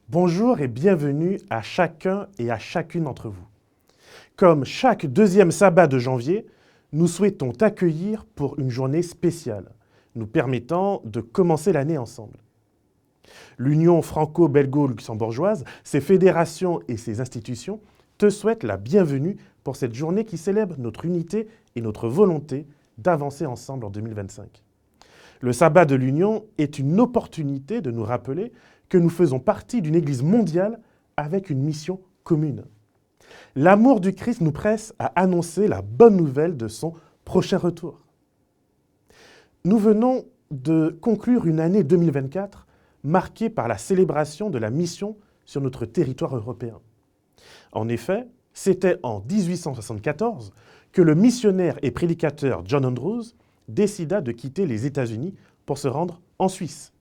Bonjour et bienvenue à chacun et à chacune d'entre vous. Comme chaque deuxième sabbat de janvier, nous souhaitons t'accueillir pour une journée spéciale, nous permettant de commencer l'année ensemble. L'Union franco-belgo-luxembourgeoise, ses fédérations et ses institutions te souhaitent la bienvenue pour cette journée qui célèbre notre unité et notre volonté d'avancer ensemble en 2025. Le sabbat de l'Union est une opportunité de nous rappeler que nous faisons partie d'une Église mondiale avec une mission commune. L'amour du Christ nous presse à annoncer la bonne nouvelle de son prochain retour. Nous venons de conclure une année 2024 marquée par la célébration de la mission sur notre territoire européen. En effet, c'était en 1874 que le missionnaire et prédicateur John Andrews décida de quitter les États-Unis pour se rendre en Suisse.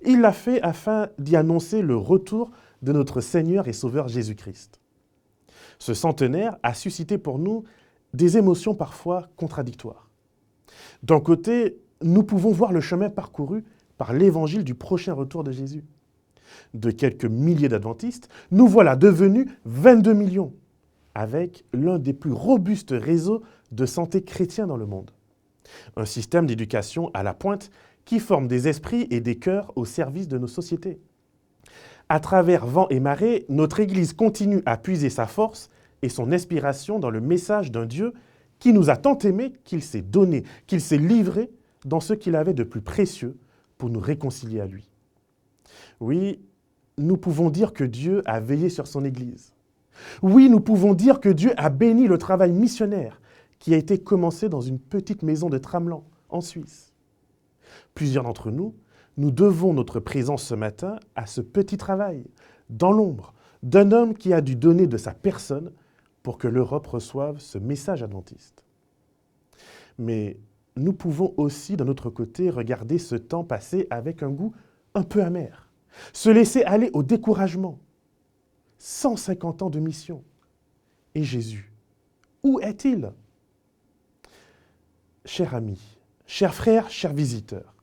Il l'a fait afin d'y annoncer le retour de notre Seigneur et Sauveur Jésus-Christ. Ce centenaire a suscité pour nous des émotions parfois contradictoires. D'un côté, nous pouvons voir le chemin parcouru par l'évangile du prochain retour de Jésus. De quelques milliers d'adventistes, nous voilà devenus 22 millions, avec l'un des plus robustes réseaux de santé chrétiens dans le monde. Un système d'éducation à la pointe qui forme des esprits et des cœurs au service de nos sociétés. À travers vents et marées, notre Église continue à puiser sa force et son inspiration dans le message d'un Dieu qui nous a tant aimés qu'il s'est donné, qu'il s'est livré dans ce qu'il avait de plus précieux pour nous réconcilier à lui. Oui, nous pouvons dire que Dieu a veillé sur son Église. Oui, nous pouvons dire que Dieu a béni le travail missionnaire qui a été commencé dans une petite maison de Tramelan, en Suisse. Plusieurs d'entre nous, nous devons notre présence ce matin à ce petit travail, dans l'ombre, d'un homme qui a dû donner de sa personne pour que l'Europe reçoive ce message adventiste. Mais nous pouvons aussi, d'un autre côté, regarder ce temps passé avec un goût un peu amer, se laisser aller au découragement. 150 ans de mission. Et Jésus, où est-il ? Chers amis, chers frères, chers visiteurs,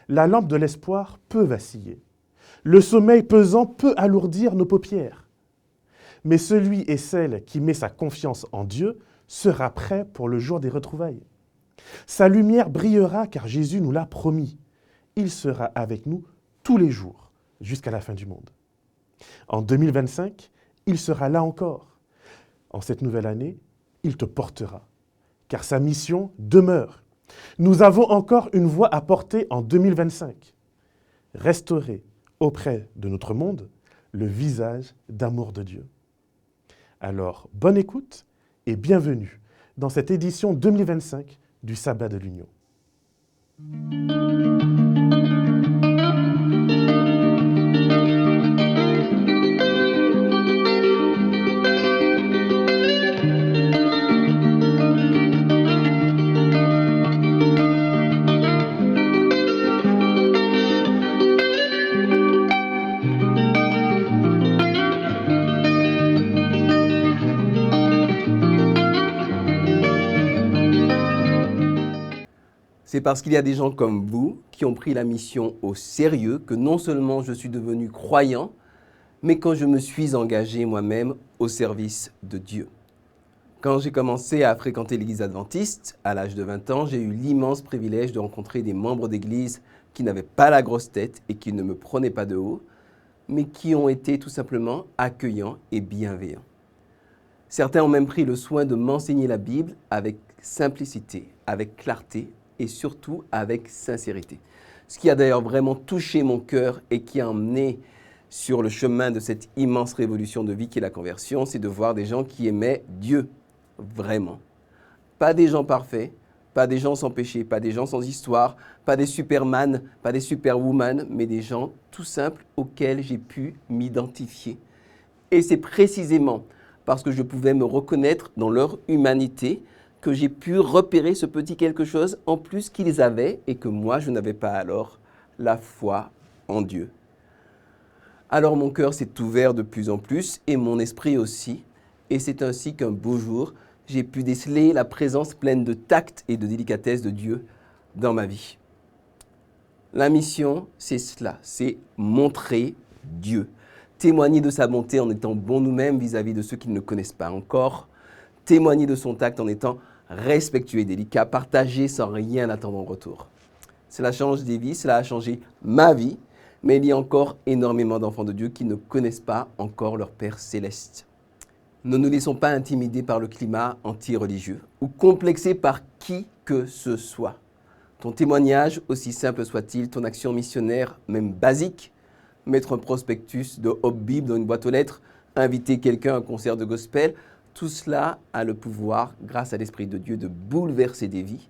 la lampe de l'espoir peut vaciller. Le sommeil pesant peut alourdir nos paupières. Mais celui et celle qui met sa confiance en Dieu sera prêt pour le jour des retrouvailles. Sa lumière brillera car Jésus nous l'a promis. Il sera avec nous tous les jours jusqu'à la fin du monde. En 2025, il sera là encore. En cette nouvelle année, il te portera car sa mission demeure. Nous avons encore une voix à porter en 2025. Restaurer auprès de notre monde le visage d'amour de Dieu. Alors, bonne écoute et bienvenue dans cette édition 2025 du Sabbat de l'Union. C'est parce qu'il y a des gens comme vous qui ont pris la mission au sérieux que non seulement je suis devenu croyant, mais que je me suis engagé moi-même au service de Dieu. Quand j'ai commencé à fréquenter l'Église adventiste, à l'âge de 20 ans, j'ai eu l'immense privilège de rencontrer des membres d'Église qui n'avaient pas la grosse tête et qui ne me prenaient pas de haut, mais qui ont été tout simplement accueillants et bienveillants. Certains ont même pris le soin de m'enseigner la Bible avec simplicité, avec clarté, et surtout avec sincérité. Ce qui a d'ailleurs vraiment touché mon cœur et qui a emmené sur le chemin de cette immense révolution de vie qui est la conversion, c'est de voir des gens qui aimaient Dieu, vraiment. Pas des gens parfaits, pas des gens sans péché, pas des gens sans histoire, pas des superman, pas des superwoman, mais des gens tout simples auxquels j'ai pu m'identifier. Et c'est précisément parce que je pouvais me reconnaître dans leur humanité que j'ai pu repérer ce petit quelque chose en plus qu'ils avaient et que moi, je n'avais pas alors, la foi en Dieu. Alors mon cœur s'est ouvert de plus en plus et mon esprit aussi. Et c'est ainsi qu'un beau jour, j'ai pu déceler la présence pleine de tact et de délicatesse de Dieu dans ma vie. La mission, c'est cela, c'est montrer Dieu. témoigner de sa bonté en étant bons nous-mêmes vis-à-vis de ceux qui ne le connaissent pas encore, témoigner de son tact en étant respectueux et délicat, partager sans rien attendre en retour. Cela change des vies, cela a changé ma vie, mais il y a encore énormément d'enfants de Dieu qui ne connaissent pas encore leur Père céleste. Ne nous laissons pas intimider par le climat anti-religieux ou complexés par qui que ce soit. Ton témoignage, aussi simple soit-il, ton action missionnaire, même basique, mettre un prospectus de Hope Bible dans une boîte aux lettres, inviter quelqu'un à un concert de gospel, tout cela a le pouvoir, grâce à l'Esprit de Dieu, de bouleverser des vies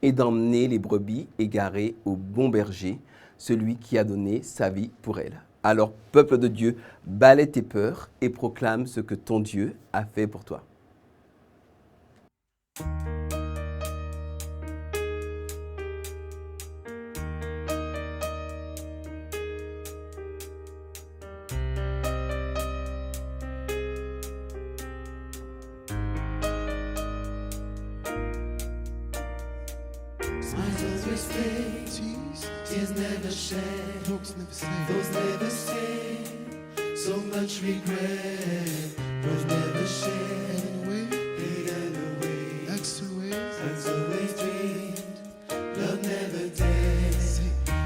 et d'emmener les brebis égarées au bon berger, celui qui a donné sa vie pour elles. Alors, peuple de Dieu, balaie tes peurs et proclame ce que ton Dieu a fait pour toi. Smiles always fade, tears never shed, those never say, so much regret, those never shed, hidden away, hearts always dreamed, love never dead,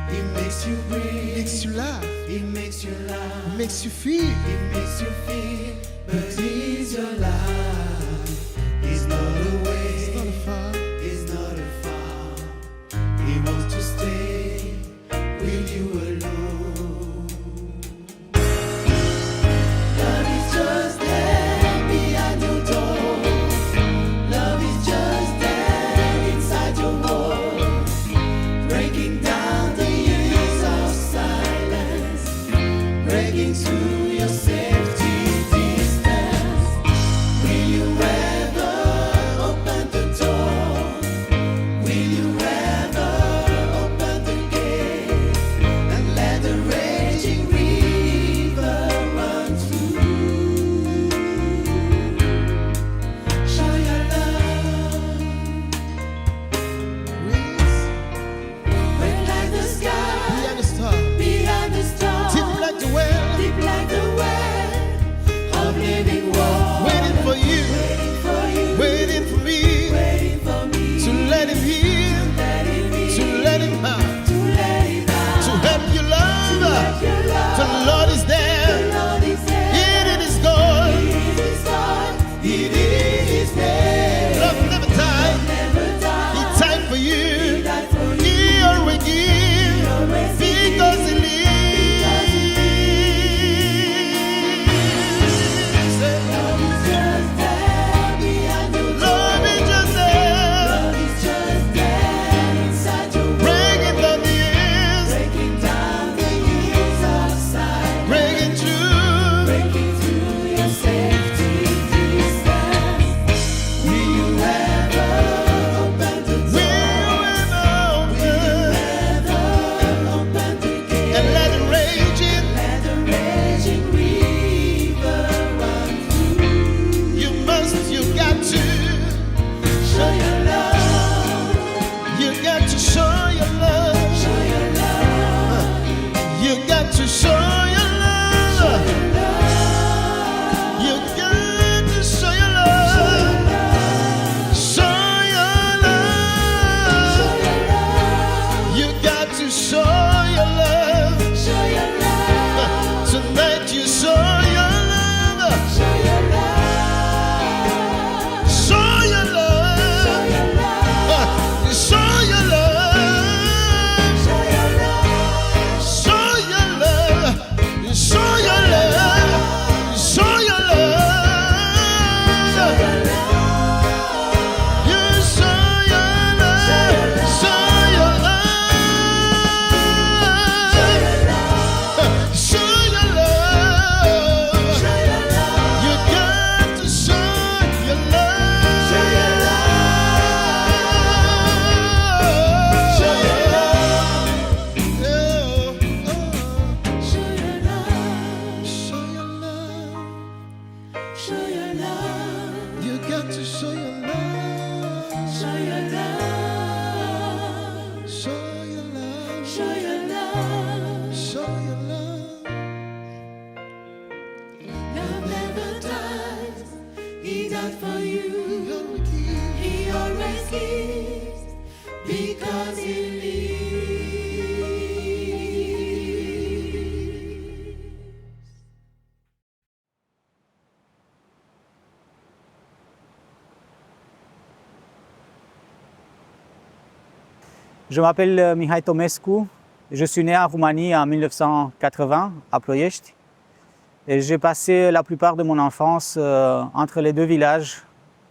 it makes you breathe, Makes you laugh, it makes you laugh, makes you feel. it makes you feel, but he's your life, he's not away. It's not a far. Is not a far. He wants to stay with you alone. Love is just there behind your door. Love is just there inside your wall. Breaking down the years of silence. Breaking through your safety distance. Will you ever open the door? Will you ever open the gate and let the raging river run through? Show your love, break like the sky, Behind the star, behind the stars, deep like the well, deep like the well of living water, waiting for you, waiting for you, waiting for me, waiting for me to let him heal, let it be, to let him out, to let it out, to help you love. let your love. The Lord is there, The Lord is there. it is God, It is God. It is His name. love never died, Never He die. died for you, He died for you. He always gives, Always because He lives. Love is just there behind your door. Love is just there, Love is just there inside your world. breaking down the years, Breaking down the years of silence. breaking through. Breaking through your safety distance. Will you ever open the door? Will you ever Open the gate. and let it rage in? Let the raging river run through. You got to, Show your love, you got to show your love. show your love, You got to show your love. You got to show your love. Show your love. You got to show your love. show your love, Tonight you show your love. show your love, Show your show love. your love, Show your love. show your love, Show your love. Show your love. Show your love. show your love. You show your love. Show your love. Show your love. You got to show your love. Show your Show your love, You got to show your love. show your love, Show your love. show your love. Show your love. but for you. He always gives because he lives. Je m'appelle Mihai Tomescu. Je suis né en Roumanie en 1980 à Ploiești. Et j'ai passé la plupart de mon enfance entre les deux villages,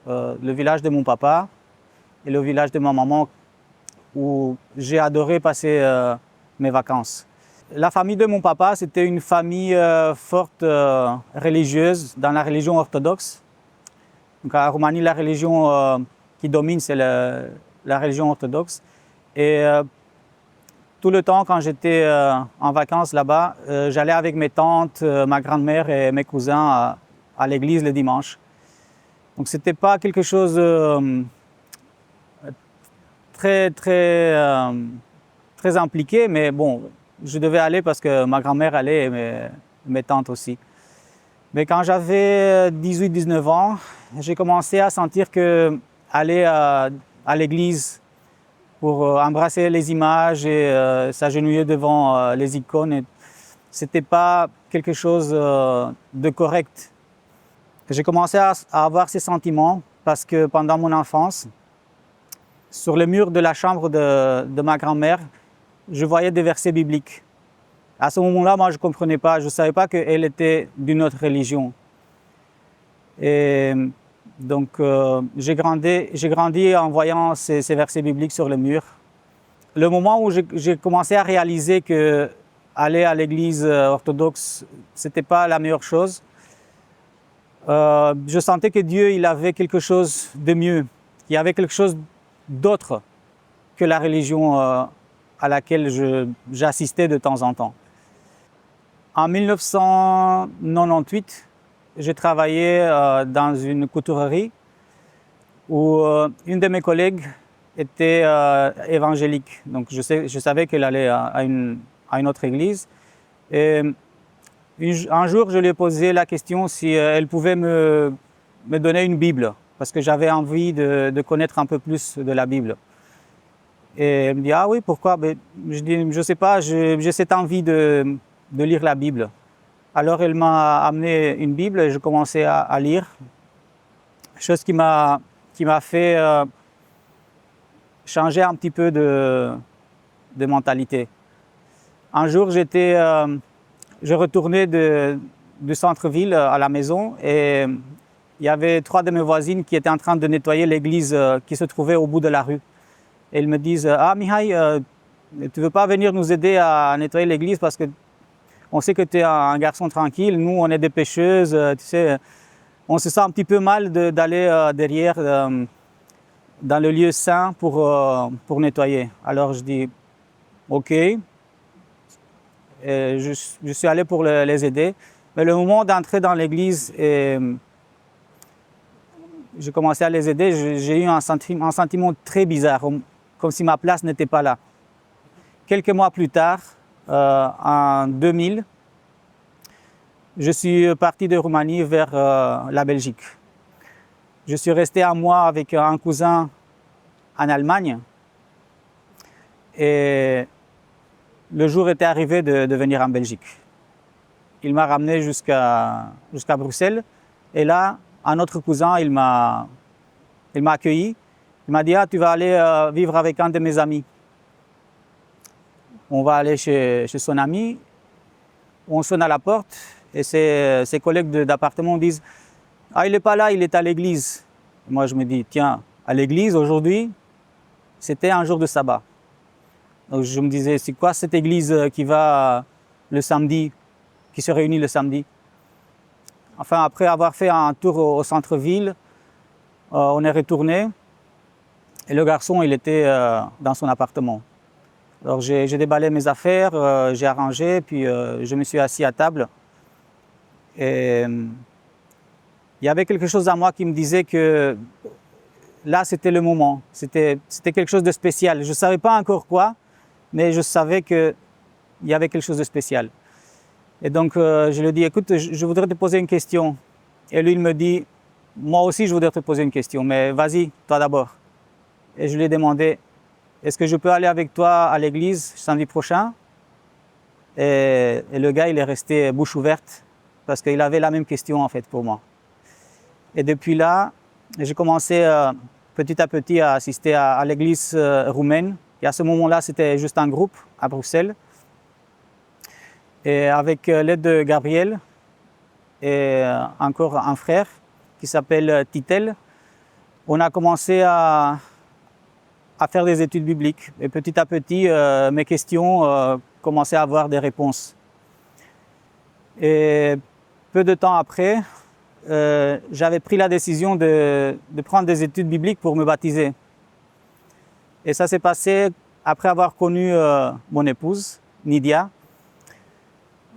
le village de mon papa et le village de ma maman, où j'ai adoré passer mes vacances. La famille de mon papa, c'était une famille forte religieuse, dans la religion orthodoxe. Donc en Roumanie, la religion qui domine, c'est la religion orthodoxe. Et tout le temps, quand j'étais en vacances là-bas, j'allais avec mes tantes, ma grand-mère et mes cousins à l'église le dimanche. Donc ce n'était pas quelque chose très impliqué, mais bon, je devais aller parce que ma grand-mère allait et mes tantes aussi. Mais quand j'avais 18-19 ans, j'ai commencé à sentir que aller à l'église pour embrasser les images et s'agenouiller devant les icônes, ce n'était pas quelque chose de correct. J'ai commencé à avoir ces sentiments parce que pendant mon enfance, sur le mur de la chambre de ma grand-mère, je voyais des versets bibliques. À ce moment-là, moi, je ne comprenais pas, je ne savais pas qu'elle était d'une autre religion. Et donc, j'ai grandi en voyant ces versets bibliques sur le mur. Le moment où j'ai commencé à réaliser que aller à l'église orthodoxe, ce n'était pas la meilleure chose, je sentais que Dieu, il avait quelque chose de mieux. Il y avait quelque chose d'autre que la religion à laquelle j'assistais de temps en temps. En 1998, j'ai travaillé dans une couturerie où une de mes collègues était évangélique. Donc je savais qu'elle allait à une autre église. Et un jour, je lui ai posé la question si elle pouvait me donner une Bible, parce que j'avais envie de connaître un peu plus de la Bible. Et elle me dit « Ah oui, pourquoi ?» Je dis « Je ne sais pas, j'ai cette envie de lire la Bible. » Alors elle m'a amené une Bible et je commençais à lire, chose qui m'a fait changer un petit peu de mentalité. Un jour, je retournais du centre-ville à la maison et il y avait 3 de mes voisines qui étaient en train de nettoyer l'église qui se trouvait au bout de la rue. Et elles me disent « Ah Mihai, tu ne veux pas venir nous aider à nettoyer l'église parce que on sait que tu es un garçon tranquille, nous on est des pêcheuses, tu sais, on se sent un petit peu mal d'aller derrière dans le lieu saint pour nettoyer. » Alors je dis « Ok ». Je suis allé pour les aider. Mais le moment d'entrer dans l'église, j'ai commencé à les aider, j'ai eu un sentiment très bizarre, comme si ma place n'était pas là. Quelques mois plus tard, en 2000, je suis parti de Roumanie vers la Belgique. Je suis resté un mois avec un cousin en Allemagne et le jour était arrivé de venir en Belgique. Il m'a ramené jusqu'à Bruxelles et là, un autre cousin, il m'a accueilli. Il m'a dit « Ah, tu vas aller vivre avec un de mes amis. » On va aller chez son ami, on sonne à la porte et ses collègues d'appartement disent « Ah, il n'est pas là, il est à l'église. » Moi, je me dis « Tiens, à l'église aujourd'hui, c'était un jour de sabbat. » Donc je me disais « C'est quoi cette église qui va le samedi, qui se réunit le samedi ?» Enfin, après avoir fait un tour au centre-ville, on est retourné et le garçon, il était dans son appartement. Alors j'ai déballé mes affaires, j'ai arrangé, puis je me suis assis à table. Et il y avait quelque chose en moi qui me disait que là, c'était le moment. C'était quelque chose de spécial. Je ne savais pas encore quoi, mais je savais qu'il y avait quelque chose de spécial. Et donc, je lui ai dit, écoute, je voudrais te poser une question. Et lui, il me dit, moi aussi je voudrais te poser une question, mais vas-y, toi d'abord. Et je lui ai demandé, est-ce que je peux aller avec toi à l'église samedi prochain? Et le gars, il est resté bouche ouverte parce qu'il avait la même question en fait pour moi. Et depuis là, j'ai commencé petit à petit à assister à l'église roumaine. Et à ce moment-là, c'était juste un groupe à Bruxelles. Et avec l'aide de Gabriel et encore un frère qui s'appelle Titel, on a commencé à faire des études bibliques. Et petit à petit, mes questions commençaient à avoir des réponses. Et peu de temps après, j'avais pris la décision de prendre des études bibliques pour me baptiser. Et ça s'est passé après avoir connu mon épouse, Nidia.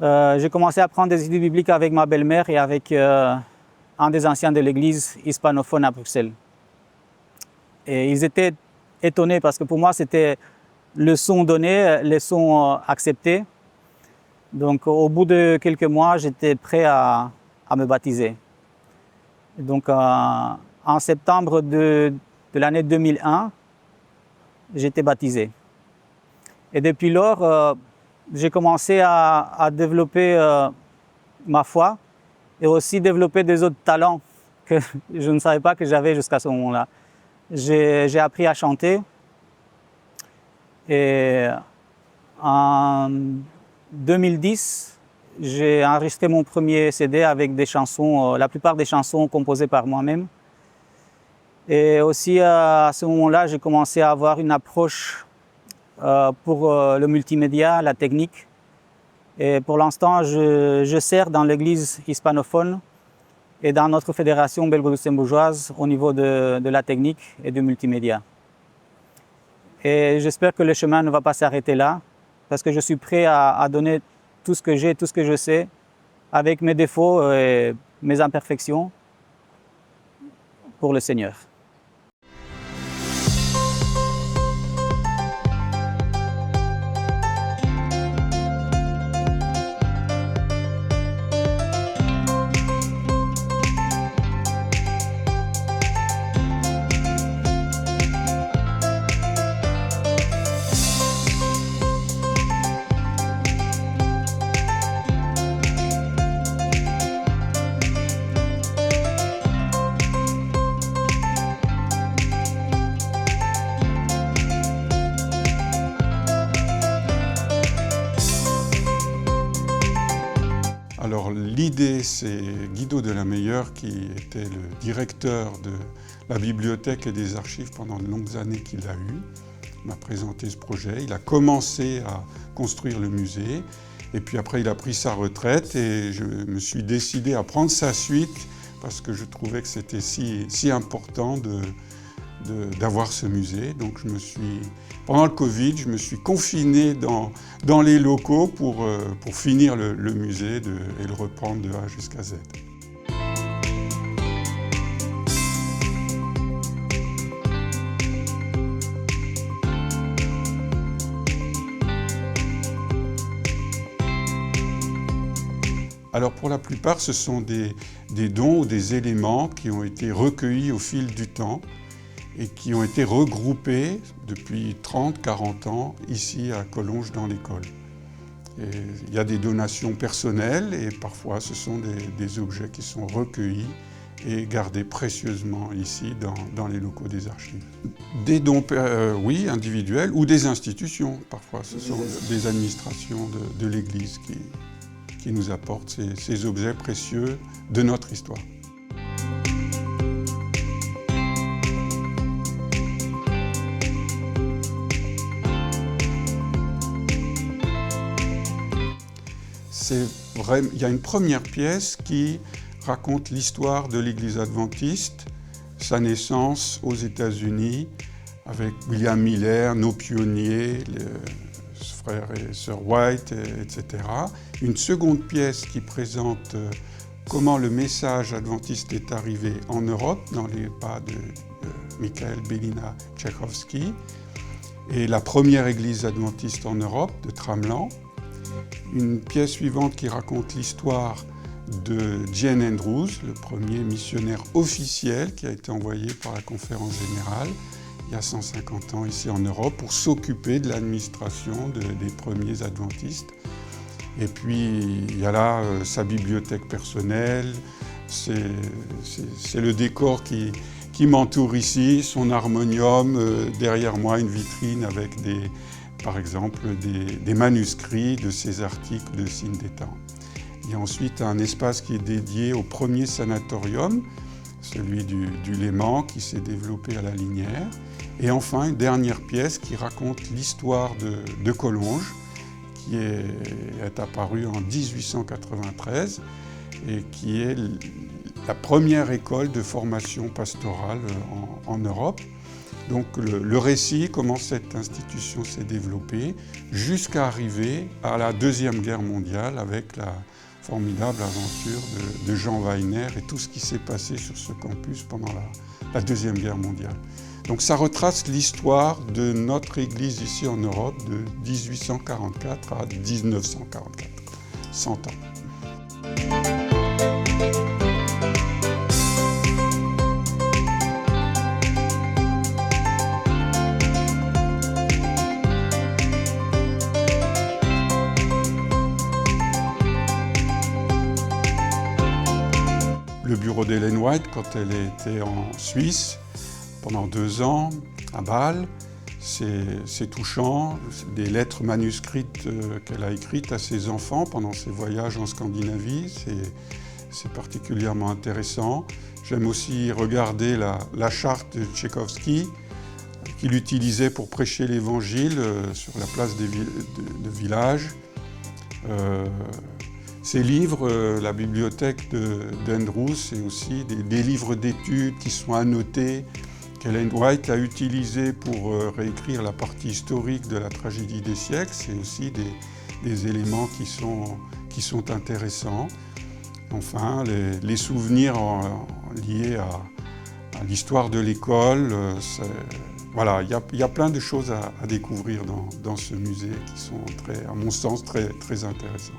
J'ai commencé à prendre des études bibliques avec ma belle-mère et avec un des anciens de l'église hispanophone à Bruxelles. Et ils étaient étonnés parce que pour moi, c'était leçon donnée, leçon acceptée. Donc au bout de quelques mois, j'étais prêt à me baptiser. Donc en septembre de l'année 2001, j'étais baptisé. Et depuis lors, j'ai commencé à développer ma foi et aussi développer des autres talents que je ne savais pas que j'avais jusqu'à ce moment-là. J'ai appris à chanter et en 2010, j'ai enregistré mon premier CD avec des chansons, la plupart des chansons composées par moi-même. Et aussi à ce moment-là, j'ai commencé à avoir une approche pour le multimédia, la technique. Et pour l'instant, je sers dans l'église hispanophone et dans notre fédération belgo-luxembourgeoise au niveau de la technique et du multimédia. Et j'espère que le chemin ne va pas s'arrêter là, parce que je suis prêt à donner tout ce que j'ai, tout ce que je sais, avec mes défauts et mes imperfections, pour le Seigneur. Alors l'idée, c'est Guido Delameilleur qui était le directeur de la bibliothèque et des archives pendant de longues années qu'il a eu. Il m'a présenté ce projet, il a commencé à construire le musée et puis après il a pris sa retraite et je me suis décidé à prendre sa suite parce que je trouvais que c'était si important d'avoir ce musée. Donc pendant le Covid, je me suis confiné dans les locaux pour finir le musée et le reprendre de A jusqu'à Z. Alors pour la plupart, ce sont des dons ou des éléments qui ont été recueillis au fil du temps et qui ont été regroupés depuis 30-40 ans ici à Collonges dans l'école. Il y a des donations personnelles et parfois ce sont des objets qui sont recueillis et gardés précieusement ici dans les locaux des archives. Des dons, oui, individuels ou des institutions. Parfois ce sont des administrations de l'Église qui nous apportent ces objets précieux de notre histoire. Il y a une première pièce qui raconte l'histoire de l'Église adventiste, sa naissance aux États-Unis, avec William Miller, nos pionniers, les frères et sœurs White, etc. Une seconde pièce qui présente comment le message adventiste est arrivé en Europe, dans les pas de Michael Bélina Tchaïkovski, et la première église adventiste en Europe, de Tramelan. Une pièce suivante qui raconte l'histoire de Jane Andrews, le premier missionnaire officiel qui a été envoyé par la Conférence générale il y a 150 ans ici en Europe pour s'occuper de l'administration des premiers adventistes. Et puis il y a là sa bibliothèque personnelle, c'est le décor qui m'entoure ici, son harmonium, derrière moi une vitrine avec par exemple des manuscrits de ses articles de signes des temps. Il y a ensuite un espace qui est dédié au premier sanatorium, celui du Léman qui s'est développé à la Linière. Et enfin une dernière pièce qui raconte l'histoire de Collonges, qui est apparue en 1893 et qui est la première école de formation pastorale en Europe. Donc le récit, comment cette institution s'est développée, jusqu'à arriver à la Deuxième Guerre mondiale avec la formidable aventure de Jean Weiner et tout ce qui s'est passé sur ce campus pendant la Deuxième Guerre mondiale. Donc ça retrace l'histoire de notre Église ici en Europe de 1844 à 1944, 100 ans. Le bureau d'Ellen White, quand elle était en Suisse, pendant 2 ans, à Bâle, c'est touchant, des lettres manuscrites qu'elle a écrites à ses enfants pendant ses voyages en Scandinavie, c'est particulièrement intéressant. J'aime aussi regarder la charte de Tchaïkovski, qu'il utilisait pour prêcher l'Évangile sur la place de village. Ces livres, la bibliothèque d'Andrews, c'est aussi des livres d'études qui sont annotés, qu'Ellen White a utilisé pour réécrire la partie historique de la tragédie des siècles. C'est aussi des éléments qui sont intéressants. Enfin, les souvenirs liés à l'histoire de l'école. Voilà, il y a plein de choses à découvrir dans ce musée qui sont, à mon sens, très, très intéressants.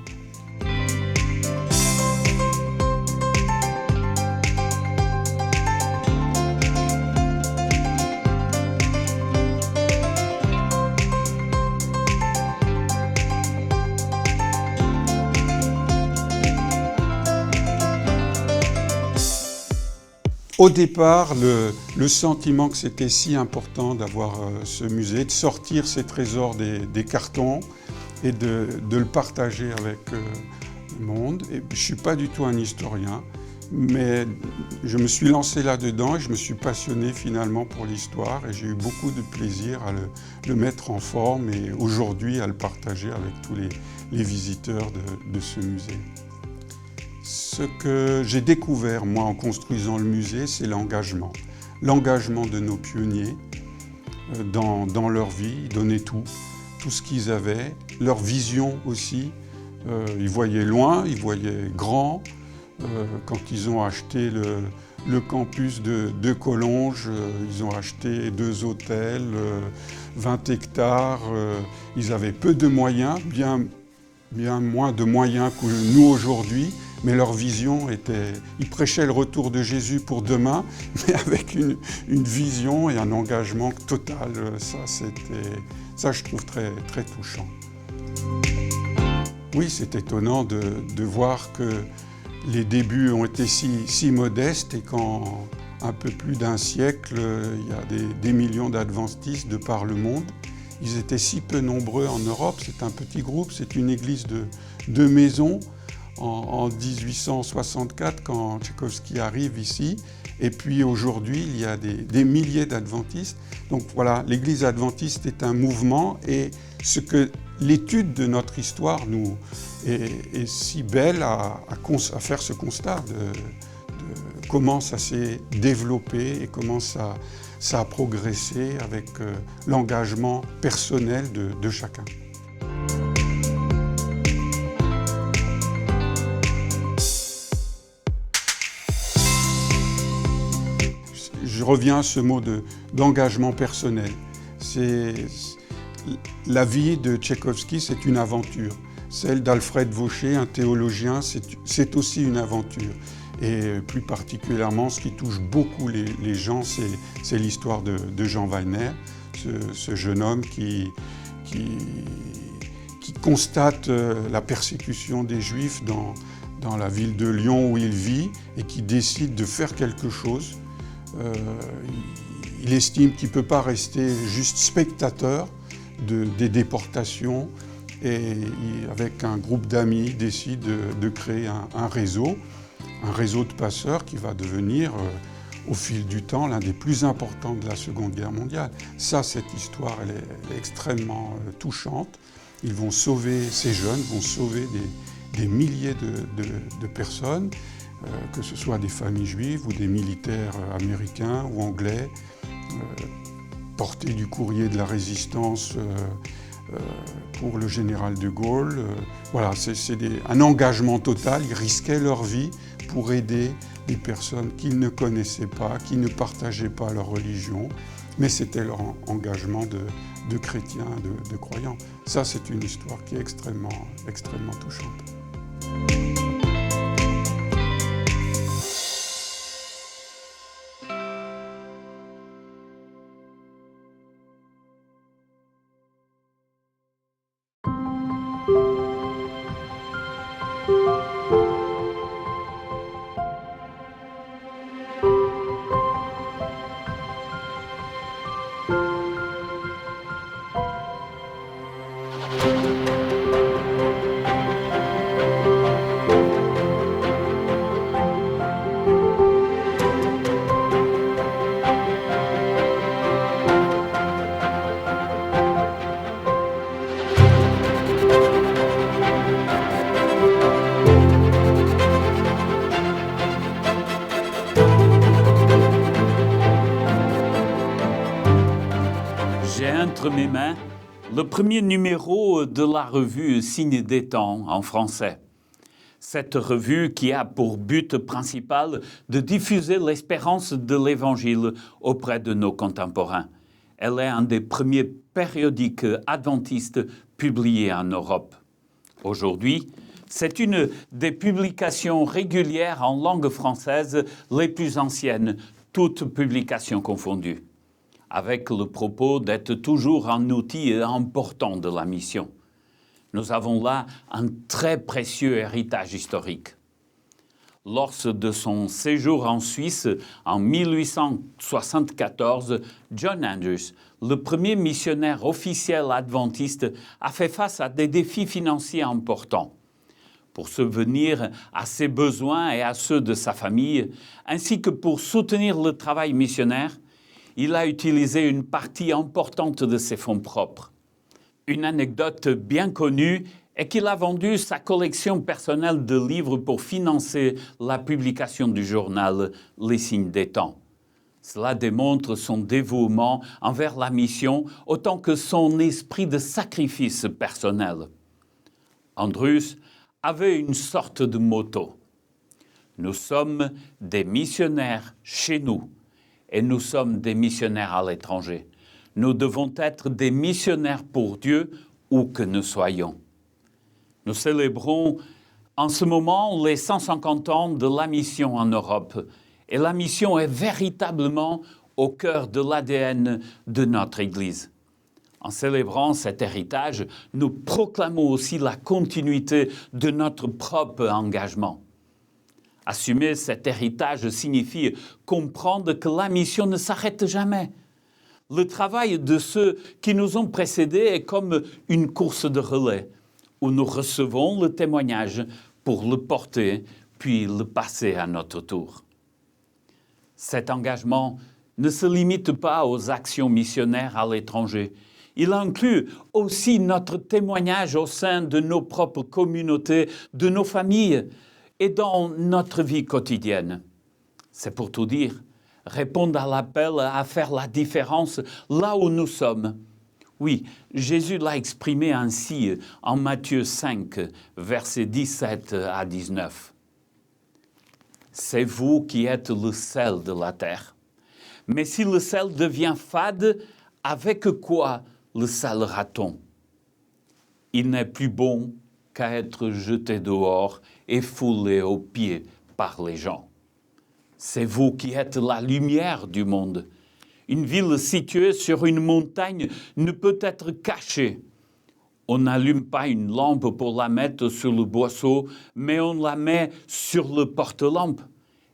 Au départ, le sentiment que c'était si important d'avoir ce musée, de sortir ces trésors des cartons et de le partager avec le monde. Et je ne suis pas du tout un historien, mais je me suis lancé là-dedans et je me suis passionné finalement pour l'histoire et j'ai eu beaucoup de plaisir à le mettre en forme et aujourd'hui à le partager avec tous les visiteurs de ce musée. Ce que j'ai découvert, moi, en construisant le musée, c'est l'engagement. L'engagement de nos pionniers dans leur vie, ils donnaient tout ce qu'ils avaient, leur vision aussi. Ils voyaient loin, ils voyaient grand. Quand ils ont acheté le campus de Collonges, ils ont acheté 2 hôtels, 20 hectares. Ils avaient peu de moyens, bien moins de moyens que nous aujourd'hui. Mais leur vision était, ils prêchaient le retour de Jésus pour demain, mais avec une vision et un engagement total. Ça je trouve très, très touchant. Oui, c'est étonnant de voir que les débuts ont été si modestes et qu'en un peu plus d'1 siècle, il y a des millions d'adventistes de par le monde. Ils étaient si peu nombreux en Europe, c'est un petit groupe, c'est une église de maison. En 1864, quand Tchaïkovski arrive ici, et puis aujourd'hui, il y a des milliers d'adventistes. Donc voilà, l'Église adventiste est un mouvement, et ce que l'étude de notre histoire est si belle à faire ce constat de comment ça s'est développé et comment ça a progressé avec l'engagement personnel de chacun. Je reviens à ce mot d'engagement personnel. La vie de Tchaïkovski, c'est une aventure. Celle d'Alfred Vaucher, un théologien, c'est aussi une aventure. Et plus particulièrement, ce qui touche beaucoup les gens, c'est l'histoire de Jean Wagner, ce jeune homme qui constate la persécution des Juifs dans la ville de Lyon où il vit et qui décide de faire quelque chose. Il estime qu'il ne peut pas rester juste spectateur des déportations et avec un groupe d'amis, il décide de créer un réseau de passeurs qui va devenir au fil du temps l'un des plus importants de la Seconde Guerre mondiale. Ça, cette histoire, elle est extrêmement touchante. Ils vont sauver, ces jeunes vont sauver des milliers de personnes, que ce soit des familles juives ou des militaires américains ou anglais, porter du courrier de la résistance pour le général de Gaulle. Voilà, c'est un engagement total. Ils risquaient leur vie pour aider des personnes qu'ils ne connaissaient pas, qui ne partageaient pas leur religion, mais c'était leur engagement de chrétiens, de croyants. Ça, c'est une histoire qui est extrêmement touchante. J'ai entre mes mains le premier numéro de la revue Signe des temps en français. Cette revue qui a pour but principal de diffuser l'espérance de l'Évangile auprès de nos contemporains. Elle est un des premiers périodiques adventistes publiés en Europe. Aujourd'hui, c'est une des publications régulières en langue française les plus anciennes, toutes publications confondues, avec le propos d'être toujours un outil important de la mission. Nous avons là un très précieux héritage historique. Lors de son séjour en Suisse en 1874, John Andrews, le premier missionnaire officiel adventiste, a fait face à des défis financiers importants. Pour subvenir à ses besoins et à ceux de sa famille, ainsi que pour soutenir le travail missionnaire, il a utilisé une partie importante de ses fonds propres. Une anecdote bien connue est qu'il a vendu sa collection personnelle de livres pour financer la publication du journal Les Signes des Temps. Cela démontre son dévouement envers la mission autant que son esprit de sacrifice personnel. Andrews avait une sorte de motto. Nous sommes des missionnaires chez nous et nous sommes des missionnaires à l'étranger. Nous devons être des missionnaires pour Dieu où que nous soyons. Nous célébrons en ce moment les 150 ans de la mission en Europe. Et la mission est véritablement au cœur de l'ADN de notre Église. En célébrant cet héritage, nous proclamons aussi la continuité de notre propre engagement. Assumer cet héritage signifie comprendre que la mission ne s'arrête jamais. Le travail de ceux qui nous ont précédés est comme une course de relais, où nous recevons le témoignage pour le porter, puis le passer à notre tour. Cet engagement ne se limite pas aux actions missionnaires à l'étranger. Il inclut aussi notre témoignage au sein de nos propres communautés, de nos familles et dans notre vie quotidienne. C'est pour tout dire, répondre à l'appel à faire la différence là où nous sommes. Oui, Jésus l'a exprimé ainsi en Matthieu 5, versets 17 à 19. C'est vous qui êtes le sel de la terre. Mais si le sel devient fade, avec quoi le salera-t-on? Il n'est plus bon qu'à être jeté dehors et foulé aux pieds par les gens. C'est vous qui êtes la lumière du monde. Une ville située sur une montagne ne peut être cachée. On n'allume pas une lampe pour la mettre sur le boisseau, mais on la met sur le porte-lampe.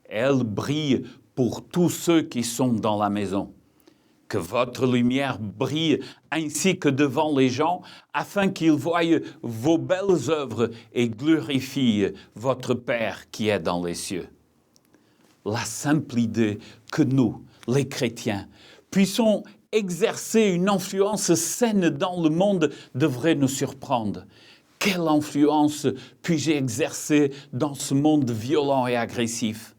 Elle brille pour tous ceux qui sont dans la maison. Que votre lumière brille ainsi que devant les gens, afin qu'ils voient vos belles œuvres et glorifient votre Père qui est dans les cieux. La simple idée que nous, les chrétiens, puissions exercer une influence saine dans le monde devrait nous surprendre. Quelle influence puis-je exercer dans ce monde violent et agressif ?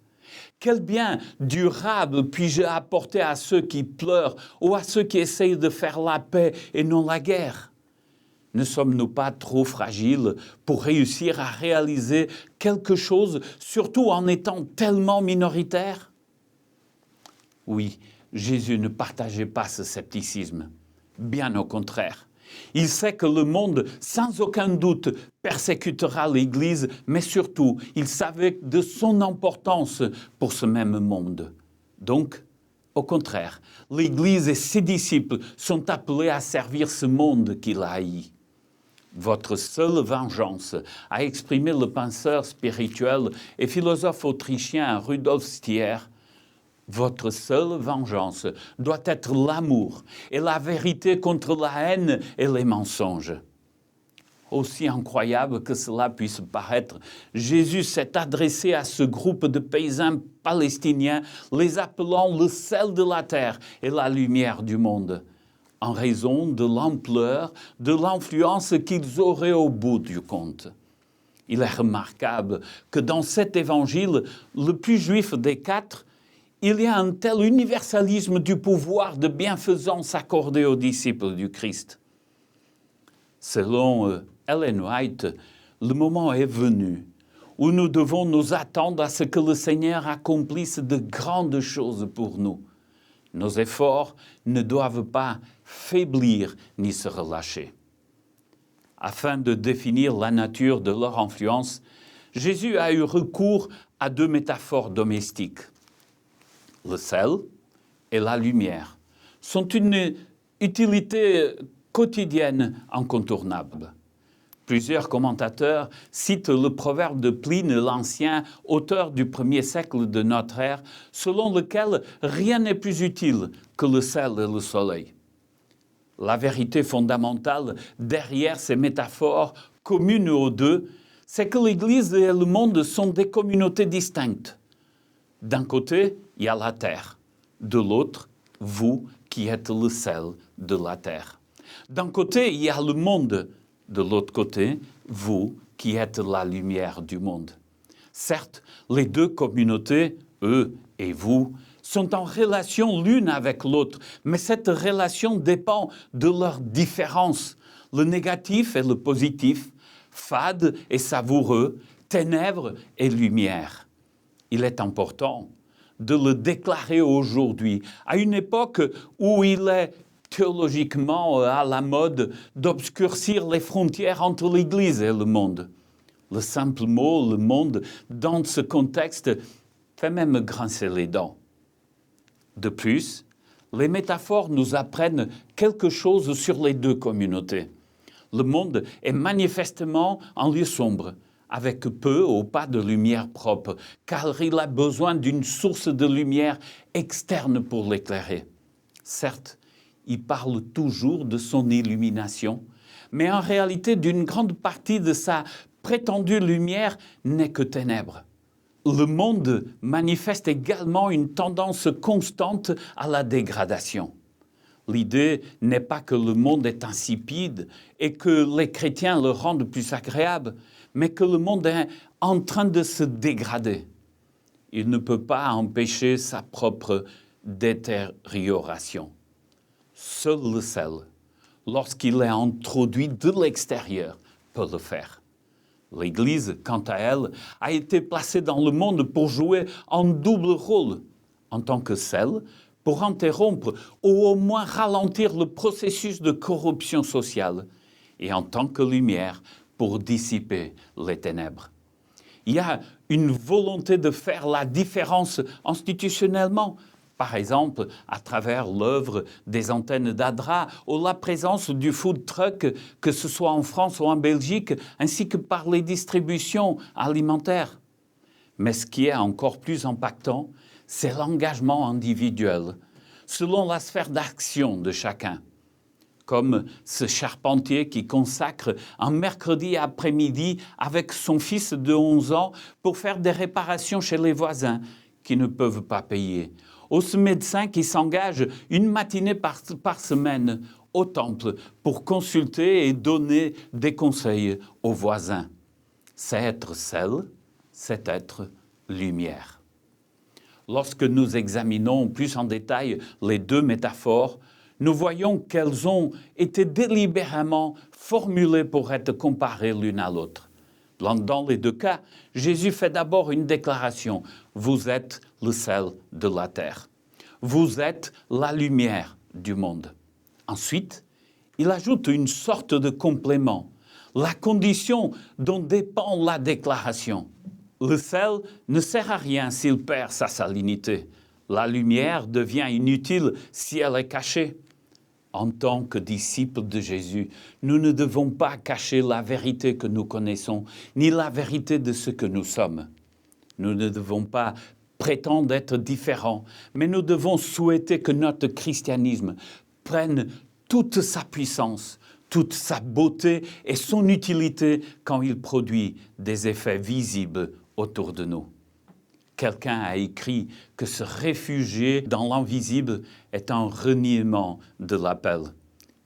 Quel bien durable puis-je apporter à ceux qui pleurent ou à ceux qui essayent de faire la paix et non la guerre ? Ne sommes-nous pas trop fragiles pour réussir à réaliser quelque chose, surtout en étant tellement minoritaires ? Oui, Jésus ne partageait pas ce scepticisme. Bien au contraire. Il sait que le monde, sans aucun doute, persécutera l'Église, mais surtout, il savait de son importance pour ce même monde. Donc, au contraire, l'Église et ses disciples sont appelés à servir ce monde qu'il haït. Votre seule vengeance, a exprimé le penseur spirituel et philosophe autrichien Rudolf Stier, votre seule vengeance doit être l'amour et la vérité contre la haine et les mensonges. Aussi incroyable que cela puisse paraître, Jésus s'est adressé à ce groupe de paysans palestiniens, les appelant le sel de la terre et la lumière du monde, en raison de l'ampleur de l'influence qu'ils auraient au bout du compte. Il est remarquable que dans cet évangile, le plus juif des quatre, il y a un tel universalisme du pouvoir de bienfaisance accordé aux disciples du Christ. Selon Ellen White, le moment est venu où nous devons nous attendre à ce que le Seigneur accomplisse de grandes choses pour nous. Nos efforts ne doivent pas faiblir ni se relâcher. Afin de définir la nature de leur influence, Jésus a eu recours à deux métaphores domestiques. Le sel et la lumière sont une utilité quotidienne incontournable. Plusieurs commentateurs citent le proverbe de Pline l'Ancien, auteur du 1er siècle de notre ère, selon lequel rien n'est plus utile que le sel et le soleil. La vérité fondamentale derrière ces métaphores communes aux deux, c'est que l'Église et le monde sont des communautés distinctes. D'un côté, il y a la terre. De l'autre, vous qui êtes le sel de la terre. D'un côté, il y a le monde. De l'autre côté, vous qui êtes la lumière du monde. Certes, les deux communautés, eux et vous, sont en relation l'une avec l'autre, mais cette relation dépend de leurs différences, le négatif et le positif, fade et savoureux, ténèbres et lumière. Il est important de le déclarer aujourd'hui, à une époque où il est théologiquement à la mode d'obscurcir les frontières entre l'Église et le monde. Le simple mot « le monde » dans ce contexte fait même grincer les dents. De plus, les métaphores nous apprennent quelque chose sur les deux communautés. Le monde est manifestement un lieu sombre, avec peu ou pas de lumière propre, car il a besoin d'une source de lumière externe pour l'éclairer. Certes, il parle toujours de son illumination, mais en réalité, d'une grande partie de sa prétendue lumière n'est que ténèbres. Le monde manifeste également une tendance constante à la dégradation. L'idée n'est pas que le monde est insipide et que les chrétiens le rendent plus agréable, mais que le monde est en train de se dégrader. Il ne peut pas empêcher sa propre détérioration. Seul le sel, lorsqu'il est introduit de l'extérieur, peut le faire. L'Église, quant à elle, a été placée dans le monde pour jouer un double rôle, en tant que sel, pour interrompre ou au moins ralentir le processus de corruption sociale, et en tant que lumière, pour dissiper les ténèbres. Il y a une volonté de faire la différence institutionnellement, par exemple à travers l'œuvre des antennes d'Adra ou la présence du food truck, que ce soit en France ou en Belgique, ainsi que par les distributions alimentaires. Mais ce qui est encore plus impactant, c'est l'engagement individuel, selon la sphère d'action de chacun. Comme ce charpentier qui consacre un mercredi après-midi avec son fils de 11 ans pour faire des réparations chez les voisins qui ne peuvent pas payer. Ou ce médecin qui s'engage une matinée par semaine au temple pour consulter et donner des conseils aux voisins. C'est être sel, c'est être lumière. Lorsque nous examinons plus en détail les deux métaphores, nous voyons qu'elles ont été délibérément formulées pour être comparées l'une à l'autre. Dans les deux cas, Jésus fait d'abord une déclaration. Vous êtes le sel de la terre. Vous êtes la lumière du monde. Ensuite, il ajoute une sorte de complément, la condition dont dépend la déclaration. Le sel ne sert à rien s'il perd sa salinité. La lumière devient inutile si elle est cachée. En tant que disciples de Jésus, nous ne devons pas cacher la vérité que nous connaissons, ni la vérité de ce que nous sommes. Nous ne devons pas prétendre être différents, mais nous devons souhaiter que notre christianisme prenne toute sa puissance, toute sa beauté et son utilité quand il produit des effets visibles autour de nous. Quelqu'un a écrit que se réfugier dans l'invisible est un reniement de l'appel.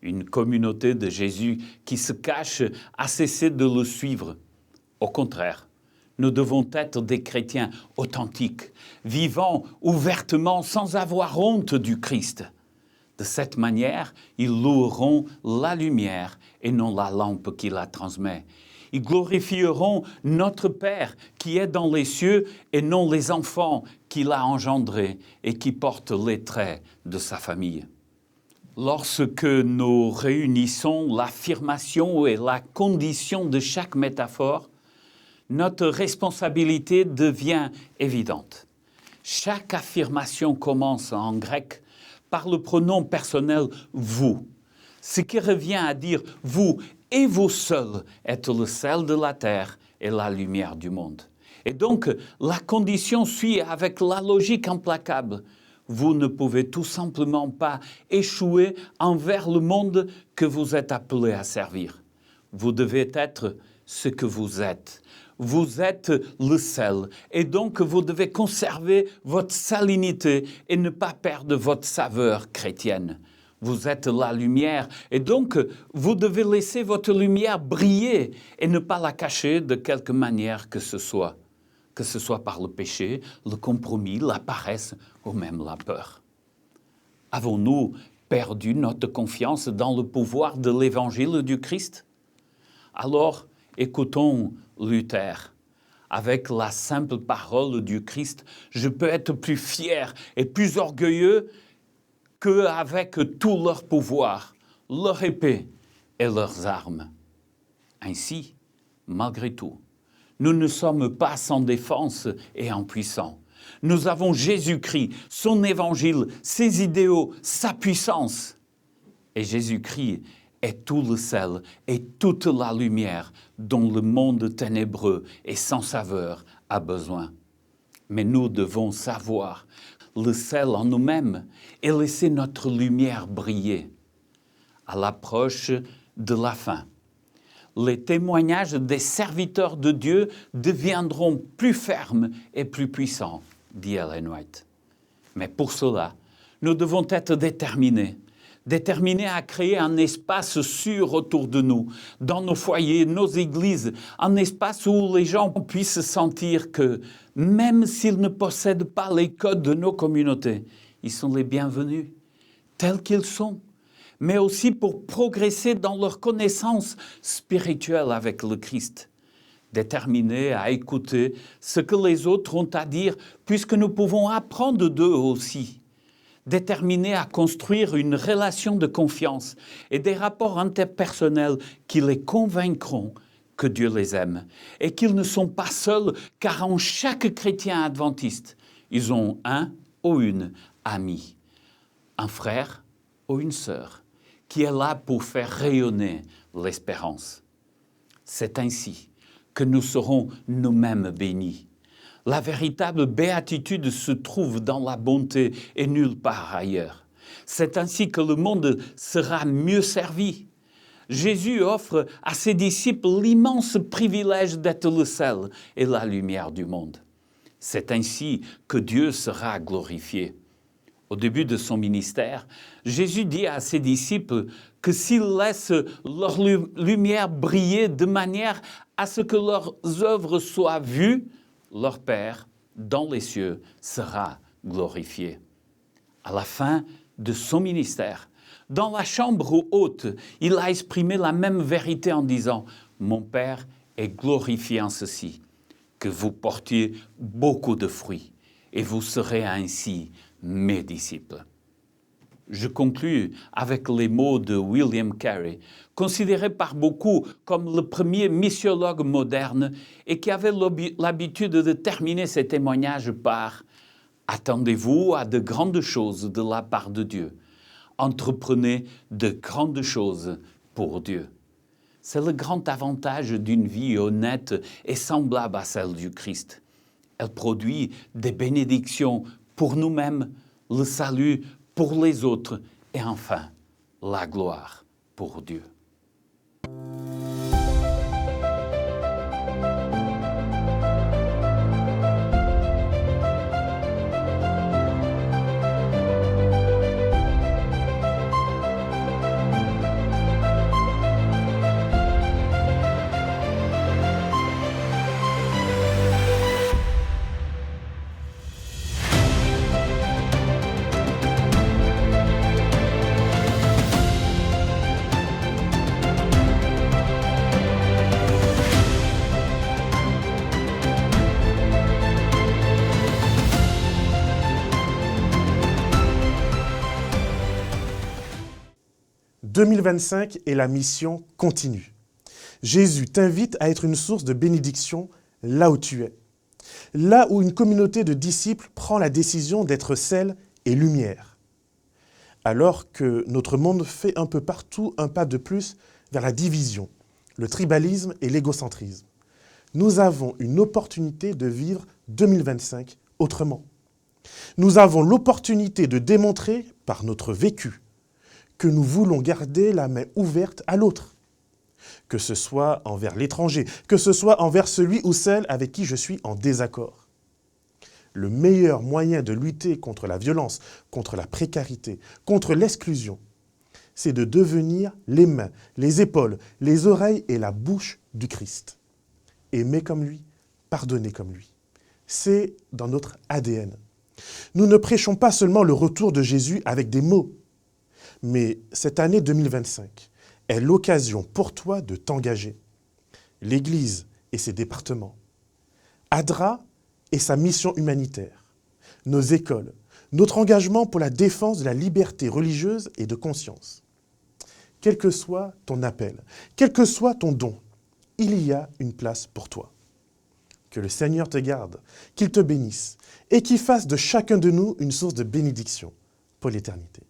Une communauté de Jésus qui se cache a cessé de le suivre. Au contraire, nous devons être des chrétiens authentiques, vivant ouvertement sans avoir honte du Christ. De cette manière, ils loueront la lumière et non la lampe qui la transmet. Ils glorifieront notre Père qui est dans les cieux et non les enfants qu'il a engendrés et qui portent les traits de sa famille. Lorsque nous réunissons l'affirmation et la condition de chaque métaphore, notre responsabilité devient évidente. Chaque affirmation commence en grec par le pronom personnel « vous », ce qui revient à dire « vous » et vous seul êtes le sel de la terre et la lumière du monde. Et donc, la condition suit avec la logique implacable. Vous ne pouvez tout simplement pas échouer envers le monde que vous êtes appelé à servir. Vous devez être ce que vous êtes. Vous êtes le sel et donc vous devez conserver votre salinité et ne pas perdre votre saveur chrétienne. Vous êtes la lumière et donc vous devez laisser votre lumière briller et ne pas la cacher de quelque manière que ce soit par le péché, le compromis, la paresse ou même la peur. Avons-nous perdu notre confiance dans le pouvoir de l'évangile du Christ? Alors, écoutons Luther. Avec la simple parole du Christ, je peux être plus fier et plus orgueilleux qu'avec tout leur pouvoir, leur épée et leurs armes. Ainsi, malgré tout, nous ne sommes pas sans défense et impuissants. Nous avons Jésus-Christ, son évangile, ses idéaux, sa puissance. Et Jésus-Christ est tout le sel et toute la lumière dont le monde ténébreux et sans saveur a besoin. Mais nous devons savoir le sel en nous-mêmes et laisser notre lumière briller. À l'approche de la fin, les témoignages des serviteurs de Dieu deviendront plus fermes et plus puissants, dit Ellen White. Mais pour cela, nous devons être déterminés à créer un espace sûr autour de nous, dans nos foyers, nos églises, un espace où les gens puissent sentir que, même s'ils ne possèdent pas les codes de nos communautés, ils sont les bienvenus, tels qu'ils sont, mais aussi pour progresser dans leur connaissance spirituelle avec le Christ, déterminés à écouter ce que les autres ont à dire, puisque nous pouvons apprendre d'eux aussi. Déterminés à construire une relation de confiance et des rapports interpersonnels qui les convaincront que Dieu les aime et qu'ils ne sont pas seuls, car en chaque chrétien adventiste, ils ont un ou une amie, un frère ou une sœur qui est là pour faire rayonner l'espérance. C'est ainsi que nous serons nous-mêmes bénis. La véritable béatitude se trouve dans la bonté et nulle part ailleurs. C'est ainsi que le monde sera mieux servi. Jésus offre à ses disciples l'immense privilège d'être le sel et la lumière du monde. C'est ainsi que Dieu sera glorifié. Au début de son ministère, Jésus dit à ses disciples que s'ils laissent leur lumière briller de manière à ce que leurs œuvres soient vues, leur Père, dans les cieux, sera glorifié. À la fin de son ministère, dans la chambre haute, il a exprimé la même vérité en disant « Mon Père est glorifié en ceci, que vous portiez beaucoup de fruits, et vous serez ainsi mes disciples. » Je conclus avec les mots de William Carey, considéré par beaucoup comme le premier missiologue moderne et qui avait l'habitude de terminer ses témoignages par « Attendez-vous à de grandes choses de la part de Dieu. Entreprenez de grandes choses pour Dieu. » C'est le grand avantage d'une vie honnête et semblable à celle du Christ. Elle produit des bénédictions pour nous-mêmes, le salut pour les autres et enfin la gloire pour Dieu. « 2025 et la mission continue. Jésus t'invite à être une source de bénédiction là où tu es. Là où une communauté de disciples prend la décision d'être sel et lumière. Alors que notre monde fait un peu partout un pas de plus vers la division, le tribalisme et l'égocentrisme, nous avons une opportunité de vivre 2025 autrement. Nous avons l'opportunité de démontrer par notre vécu que nous voulons garder la main ouverte à l'autre, que ce soit envers l'étranger, que ce soit envers celui ou celle avec qui je suis en désaccord. Le meilleur moyen de lutter contre la violence, contre la précarité, contre l'exclusion, c'est de devenir les mains, les épaules, les oreilles et la bouche du Christ. Aimer comme lui, pardonner comme lui. C'est dans notre ADN. Nous ne prêchons pas seulement le retour de Jésus avec des mots, mais cette année 2025 est l'occasion pour toi de t'engager. L'Église et ses départements, ADRA et sa mission humanitaire, nos écoles, notre engagement pour la défense de la liberté religieuse et de conscience. Quel que soit ton appel, quel que soit ton don, il y a une place pour toi. Que le Seigneur te garde, qu'il te bénisse et qu'il fasse de chacun de nous une source de bénédiction pour l'éternité.